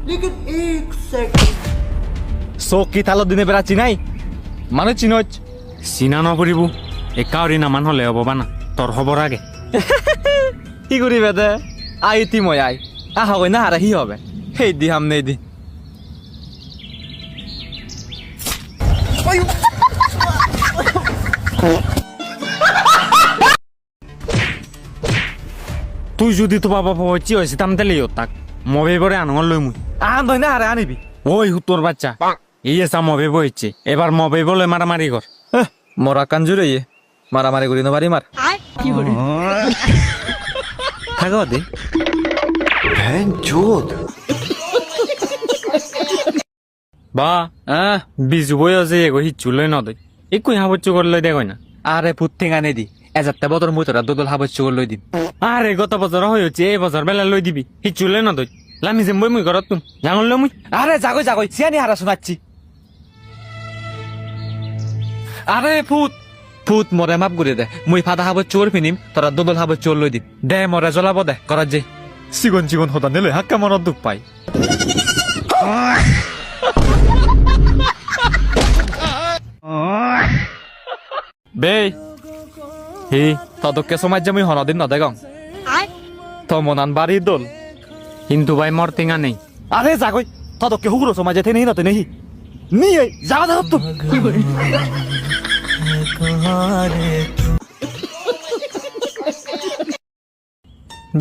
लेकिन एक सेकंड চোখ কি তালত দিনে বেড়া চিনাই মানে চিনচ চিনা নপৰিব একাউৰি নামান হলে হ'ব বা না তোৰ খবৰ আগে কি করিবে দে আই তি মই আই আহা কই না হারা হি হবে হেই দি হাম নেই দি তুই যদি তো বাবা পৌঁছি হয়েছে তাম তেলে তাক মবে পরে আনঙ্গল লই মুই আন ধই না হারা আনিবি ওই তোর বাচ্চা এই এসা মবে বইছে এবার মবে বলে মারামারি কর মরা কাঞ্জুরে মারামারি করি না বাড়ি মার থাকো দে भैंचोद বা বিজু বই আছে এগো হিচ্ছু লই নদই একই হাবচ্ছু করলে দেখো না আরে পুত্তিং আনে দি এজাত্তা বদর মুই তোরা দদল হাবচ্ছ লই দিন আরে গত বছর হয়েছে এই বছর বেলা লই দিবি হিচ্ছু লই নদই লামি যে বই মুই ঘরত তুম জাঙল লো মুই আরে জাগই জাগই সিয়ানি হারা শোনাচ্ছি আরে ফুট ফুট মরে মাপ করে দে মুই ফাদা হাবত চোর ফিনিম তোরা দদল হাবত চোর লই দিন দে মরে জ্বলাব দে করার যে চিগন চিগন হতা নিলে হাক্কা মনত দুখ পাই বে হি তদকে সমাজ যে মুই হনদিন নদেগং তো মনান বাড়ি দোল কিন্তু ভাই মর টিঙা নেই আরে জাগই তদকে হুগুরো সমাজে থেনে নতে নেহি নিয়ে যাওয়া দাও তো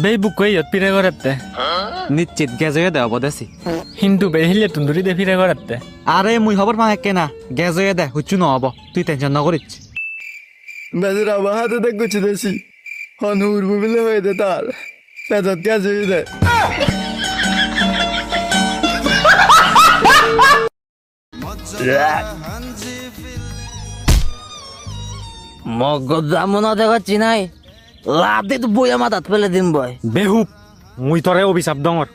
বে বুকই ইয়ত পিরে গরাতে নিশ্চিত গেজে দেওয়া বদেছি কিন্তু বে হিলে তুন্দুরি দে পিরে গরাতে আরে মুই খবর পাই কেনা গেজে দে হুচ্ছু নহব তুই টেনশন নকরিস बेजरा वहां तो देख कुछ देसी हनूर बुबले हुए थे तार पैसा क्या चाहिए थे মগজ জামুনা দেখাচ্ছি নাই লাভ দিয়ে তো বইয়া মাথাত ফেলে দিম বয় বেহুব মুই তরে অভিশাপ ডঙর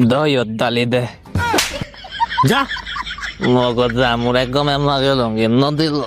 দয়ত ডালি দে যা মগজ জামুর একদম এমন গেল নদীল